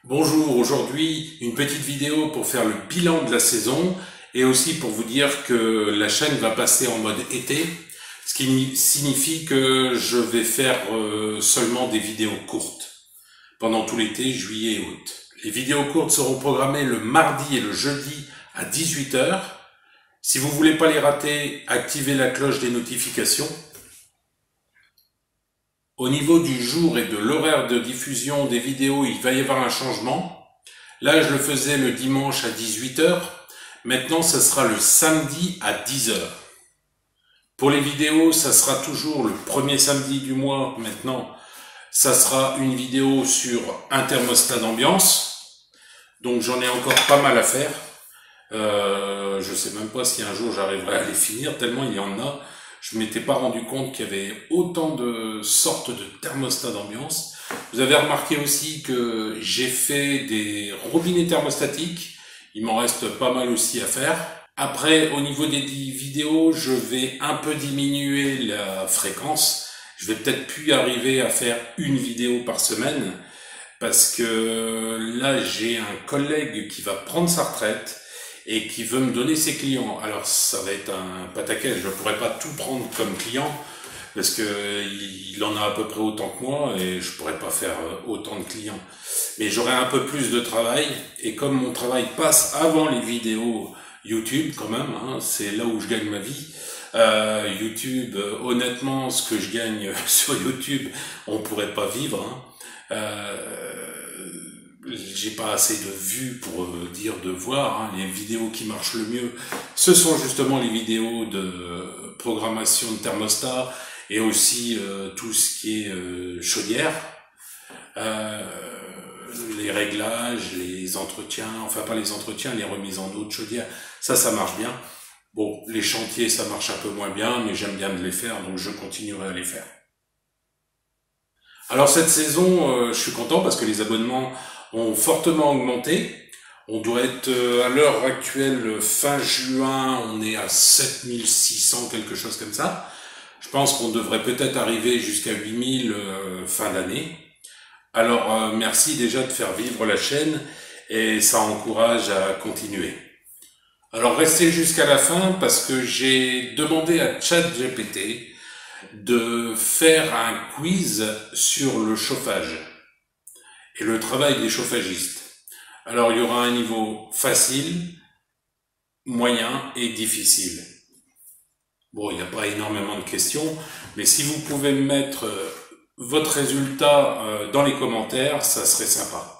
Bonjour, aujourd'hui une petite vidéo pour faire le bilan de la saison et aussi pour vous dire que la chaîne va passer en mode été, ce qui signifie que je vais faire seulement des vidéos courtes pendant tout l'été, juillet et août. Les vidéos courtes seront programmées le mardi et le jeudi à 18 heures. Si vous voulez pas les rater, activez la cloche des notifications. Au niveau du jour et de l'horaire de diffusion des vidéos, il va y avoir un changement. Là, je le faisais le dimanche à 18 heures. Maintenant, ça sera le samedi à 10 heures. Pour les vidéos, ça sera toujours le premier samedi du mois. Maintenant, ça sera une vidéo sur un thermostat d'ambiance. Donc, j'en ai encore pas mal à faire. Je sais même pas si un jour j'arriverai à les finir, tellement il y en a. Je m'étais pas rendu compte qu'il y avait autant de sortes de thermostats d'ambiance. Vous avez remarqué aussi que j'ai fait des robinets thermostatiques. Il m'en reste pas mal aussi à faire. Après, au niveau des vidéos, je vais un peu diminuer la fréquence. Je vais peut-être plus arriver à faire une vidéo par semaine parce que là, j'ai un collègue qui va prendre sa retraite et qui veut me donner ses clients. Alors ça va être un pataquès, je ne pourrais pas tout prendre comme client parce que il en a à peu près autant que moi et je pourrais pas faire autant de clients. Mais j'aurai un peu plus de travail et comme mon travail passe avant les vidéos YouTube quand même, hein, c'est là où je gagne ma vie. YouTube, honnêtement, ce que je gagne sur YouTube, on pourrait pas vivre. Hein. J'ai pas assez de vues pour dire de voir. Hein. Les vidéos qui marchent le mieux, ce sont justement les vidéos de programmation de thermostat et aussi tout ce qui est chaudière, les réglages, les entretiens, enfin pas les entretiens, les remises en eau de chaudière, ça marche bien. Bon, les chantiers, ça marche un peu moins bien, mais j'aime bien de les faire, donc je continuerai à les faire. Alors cette saison, je suis content parce que les abonnements ont fortement augmenté. On doit être à l'heure actuelle, fin juin, on est à 7600, quelque chose comme ça. Je pense qu'on devrait peut-être arriver jusqu'à 8000 fin d'année. Alors merci déjà de faire vivre la chaîne et ça encourage à continuer. Alors restez jusqu'à la fin parce que j'ai demandé à ChatGPT de faire un quiz sur le chauffage et le travail des chauffagistes. Alors il y aura un niveau facile, moyen et difficile. Bon, il n'y a pas énormément de questions, mais si vous pouvez me mettre votre résultat dans les commentaires, ça serait sympa.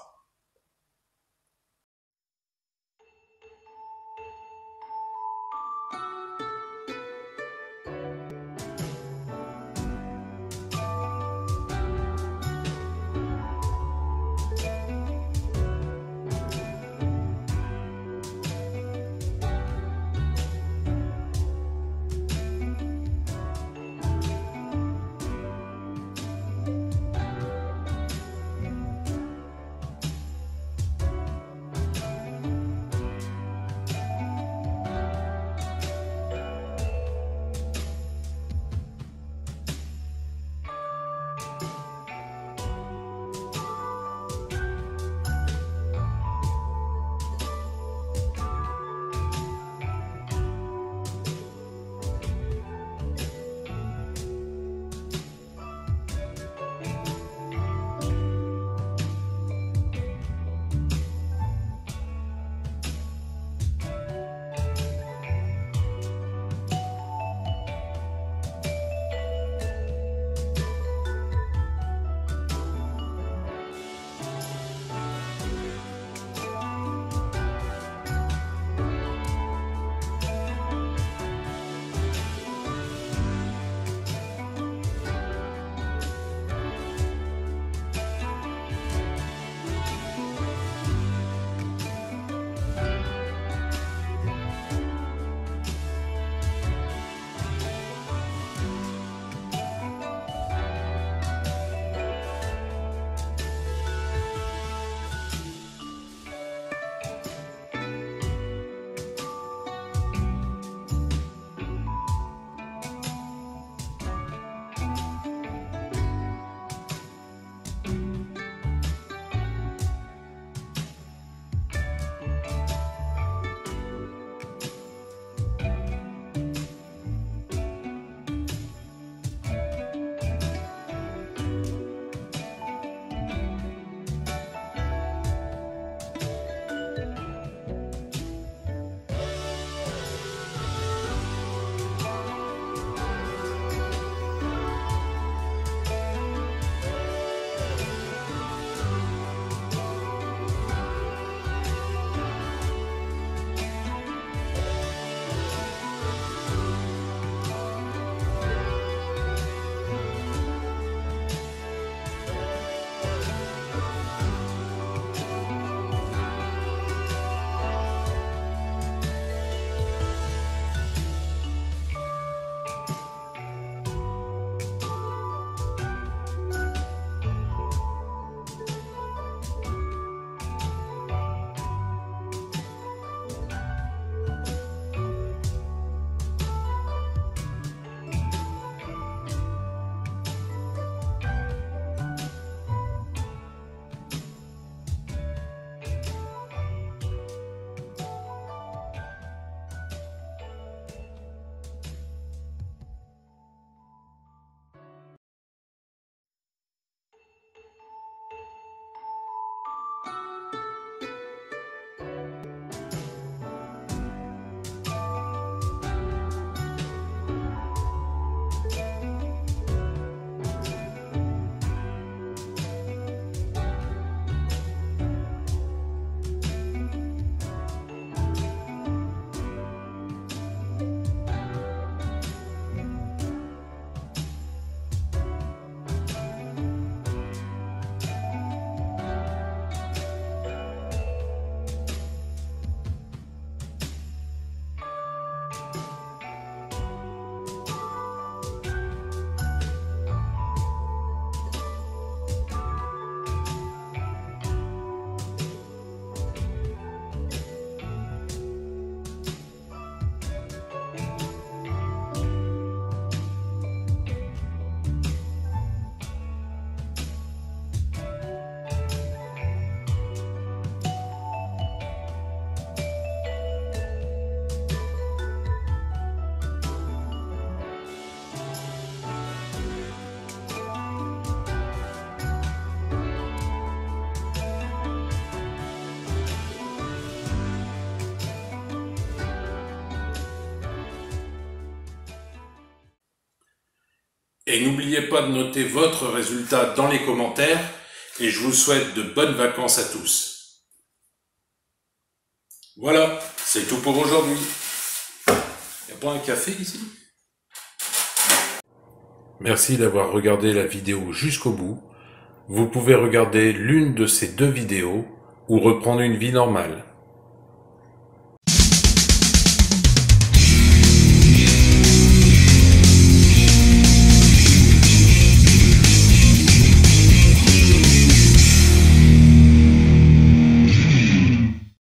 Et n'oubliez pas de noter votre résultat dans les commentaires et je vous souhaite de bonnes vacances à tous. Voilà, c'est tout pour aujourd'hui. Y a pas un café ici? Merci d'avoir regardé la vidéo jusqu'au bout. Vous pouvez regarder l'une de ces deux vidéos ou reprendre une vie normale.